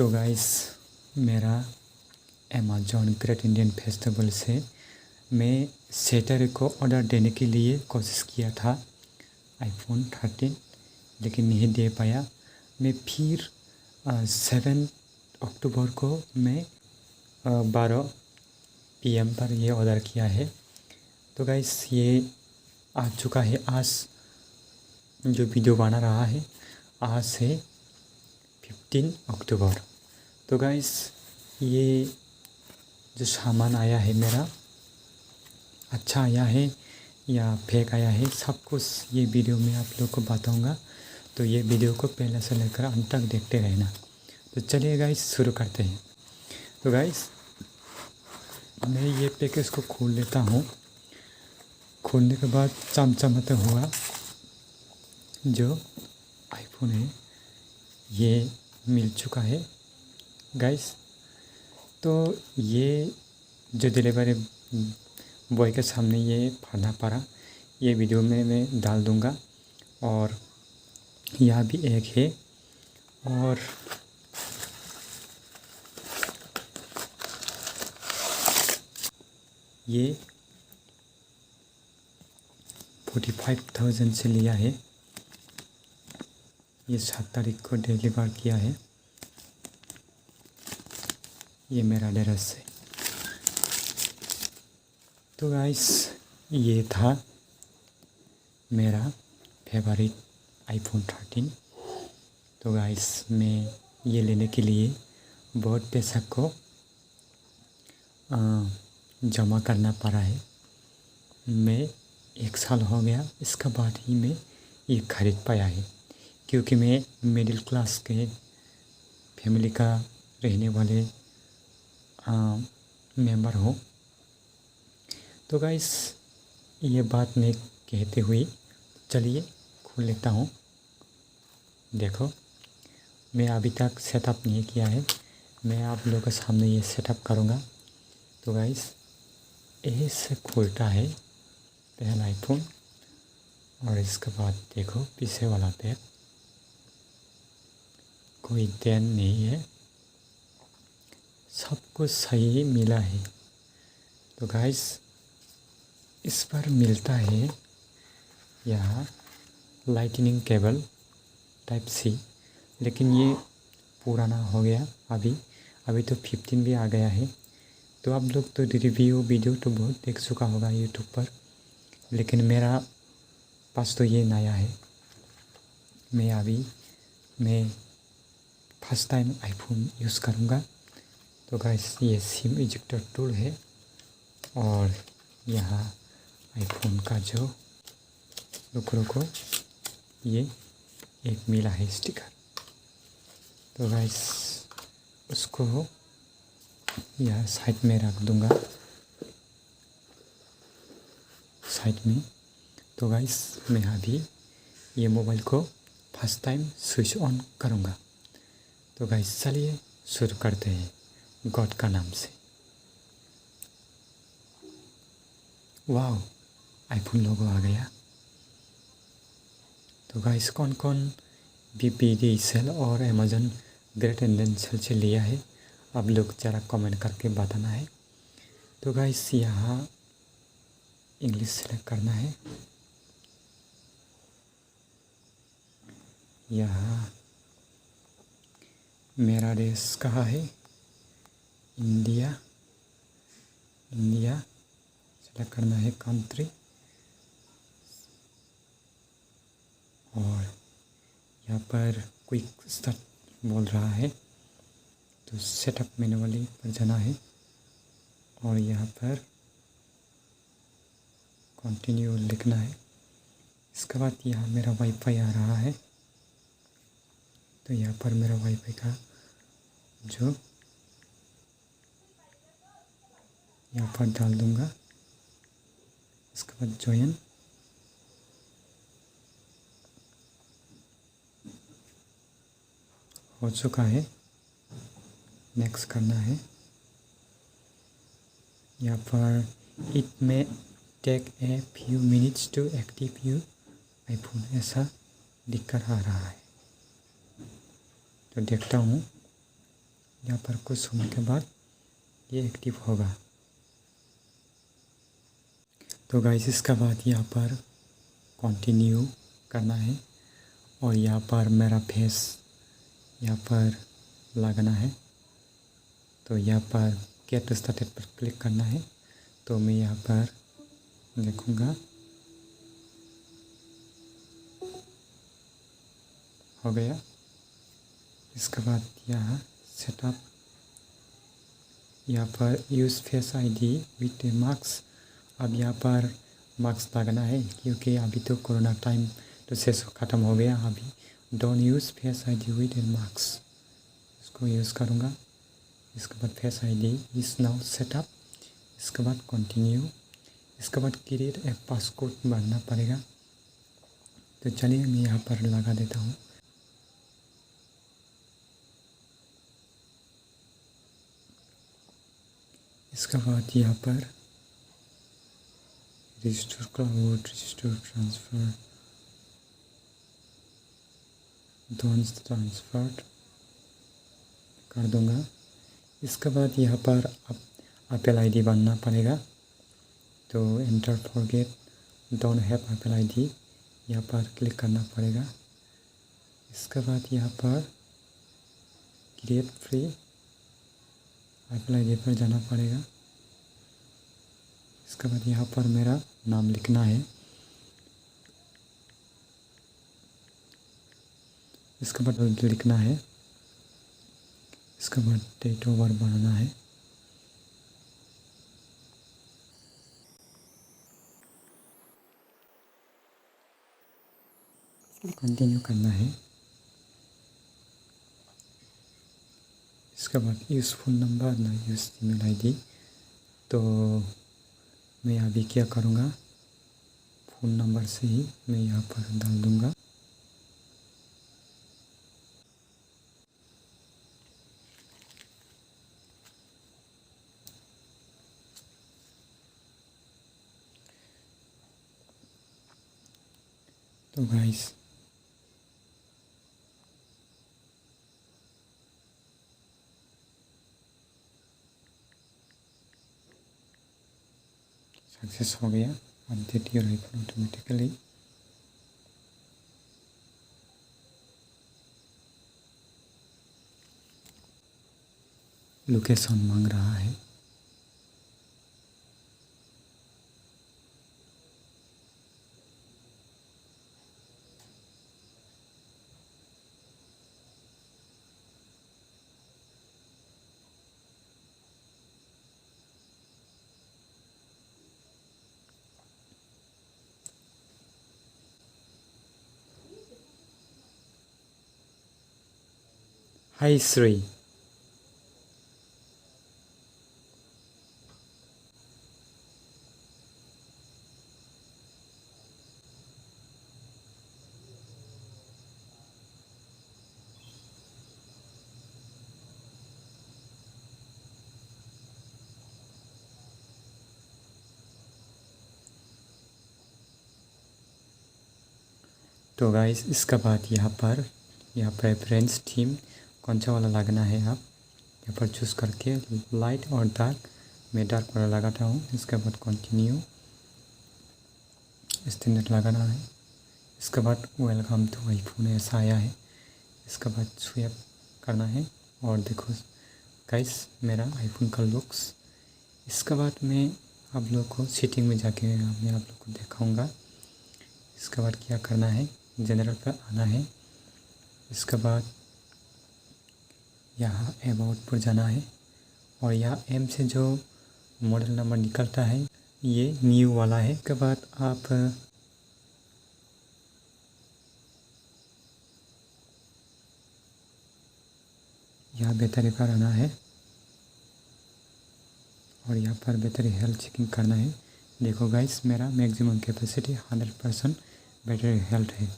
तो गाइस मेरा Amazon great Indian festival से मैं सैटरडे को ऑर्डर देने के लिए कोशिश किया था आईफोन 13, लेकिन नहीं दे पाया। मैं फिर 7 अक्टूबर को मैं 12 PM पर ये ऑर्डर किया है। तो गाइस ये आ चुका है। आज जो वीडियो बना रहा है आज से 15 अक्टूबर। तो गाइस ये जो सामान आया है मेरा अच्छा आया है या फेक आया है, सब कुछ ये वीडियो में आप लोग को बताऊंगा। तो ये वीडियो को पहले से लेकर अंत तक देखते रहना। तो चलिए गाइस शुरू करते हैं। तो गाइस मैं ये पैकेज को खोल लेता हूँ। खोलने के बाद चमचमाता हुआ जो आईफोन है ये मिल चुका है गाइस। तो ये जो डिलीवरी बॉय के सामने ये फाड़ना पड़ा, ये वीडियो में मैं डाल दूंगा। और यहाँ भी एक है और ये 45,000 से लिया है। ये 7 तारीख को डिलीवर किया है। ये मेरा एड्रेस है। तो गाइस ये था मेरा फेवरेट आईफोन 13। तो गाइस मैं ये लेने के लिए बहुत पैसा को जमा करना पड़ा है। मैं 1 साल हो गया, इसके बाद ही मैं ये खरीद पाया है, क्योंकि मैं मिडिल क्लास के फैमिली का रहने वाले मेंबर हूँ। तो गाइस ये बात मैं कहते हुए चलिए खोल लेता हूँ। देखो मैं अभी तक सेटअप नहीं किया है, मैं आप लोगों के सामने ये सेटअप करूँगा। तो गाइस ऐसे खुलता है पहला आईफोन, और इसके बाद देखो पीछे वाला बैग, कोई देन नहीं है, सब कुछ सही मिला है। तो गाइस इस पर मिलता है यहाँ लाइटनिंग केबल टाइप सी, लेकिन ये पुराना हो गया। अभी तो 15 भी आ गया है। तो आप लोग तो रिव्यू वीडियो तो बहुत देख चुका होगा यूट्यूब पर, लेकिन मेरा पास तो ये नया है। मैं फर्स्ट टाइम आईफोन यूज़ करूँगा। तो गाइस ये सिम इजेक्टर टूल है, और यहाँ आईफोन का जो रुको ये एक मिला है स्टिकर। तो गाइस उसको यहाँ साइड में रख दूँगा, साइड में। तो गाइस मैं अभी ये मोबाइल को फर्स्ट टाइम स्विच ऑन करूँगा। तो गाइस चलिए शुरू करते हैं गॉड का नाम से। वाह आईफोन लोगो आ गया। तो गाइस कौन कौन BPD सेल और अमेज़ॉन ग्रेट इंडियन सेल से लिया है आप लोग ज़रा कमेंट करके बताना है। तो गाइस यहाँ इंग्लिश सेलेक्ट करना है। यहाँ मेरा देश कहाँ है, इंडिया सेलेक्ट करना है कंट्री। और यहाँ पर क्विक स्टार्ट बोल रहा है, तो सेटअप मैनुअली पर जाना है, और यहाँ पर कंटिन्यू लिखना है। इसके बाद यहाँ मेरा वाईफाई आ रहा है, तो यहाँ पर मेरा वाईफाई का जो यहाँ पर डाल दूँगा। इसके बाद ज्वाइन, हो चुका है, नेक्स्ट करना है। यहाँ पर it may take a few minutes to active your iPhone ऐसा दिक्कत आ रहा है। तो देखता हूँ यहाँ पर कुछ समय के बाद ये एक्टिव होगा। तो गाइस इसके बाद यहाँ पर कंटिन्यू करना है और यहाँ पर मेरा फेस यहाँ पर लगाना है। तो यहाँ पर गेट स्टार्टेड पर क्लिक करना है। तो मैं यहाँ पर देखूँगा, हो गया। इसके बाद यहाँ सेटअप, यहाँ पर use face ID with mask. अब यहाँ पर मास्क लगाना है क्योंकि अभी तो कोरोना टाइम तो शेष ख़त्म हो गया। अभी don't use face ID with mask, इसको यूज़ करूँगा। इसके बाद face ID is now setup. इसके बाद कंटिन्यू। इसके बाद क्रिएट ए पासकोड भरना पड़ेगा। तो चलिए मैं यहाँ पर लगा देता हूँ। इसके बाद यहाँ पर register cloud, register transfer, don't transfer कर दूँगा। इसके बाद यहाँ पर एप्पल आईडी बनना पड़ेगा। तो enter forget don't have Apple ID, यहाँ पर क्लिक करना पड़ेगा। इसके बाद यहाँ पर क्रिएट फ्री एप्पल आईडी पर जाना पड़ेगा। इसके बाद यहाँ पर मेरा नाम लिखना है। इसके बाद लिखना है। इसके बाद डेट ऑफ बर्थ बनाना है। कंटिन्यू करना है। इसके बाद यूज़ फ़ोन नंबर ना यूज़ ईमेल आईडी। तो मैं अभी क्या करूँगा, फ़ोन नंबर से ही मैं यहाँ पर डाल दूँगा। तो गाइस सक्सेस हो गया। Update your iPhone automatically. Location मांग रहा है। हाय श्री, तो गाइस इसके बाद यहाँ पर फ्रेंड्स थीम कौन सा वाला लगाना है आप यहाँ पर चूज़ करके लाइट और डार्क, मैं डार्क वाला लगाता हूँ। इसके बाद कंटिन्यू स्टैंडर्ड लगाना है। इसके बाद वेलकम टू आईफोन ऐसा आया है। इसके बाद स्wipe करना है और देखो गाइस मेरा आईफोन का लुक्स। इसके बाद मैं आप लोग को सेटिंग में जाके मैं आप लोग को दिखाऊंगा। इसके बाद क्या करना है, जनरल पर आना है। इसके बाद यहाँ अबाउट पर जाना है और यहाँ एम से जो मॉडल नंबर निकलता है ये न्यू वाला है। इसके बाद आप यहाँ बैटरी पर आना है और यहाँ पर बैटरी हेल्थ चेकिंग करना है। देखो गाइस मेरा मैक्सिमम कैपेसिटी 100% बैटरी हेल्थ है।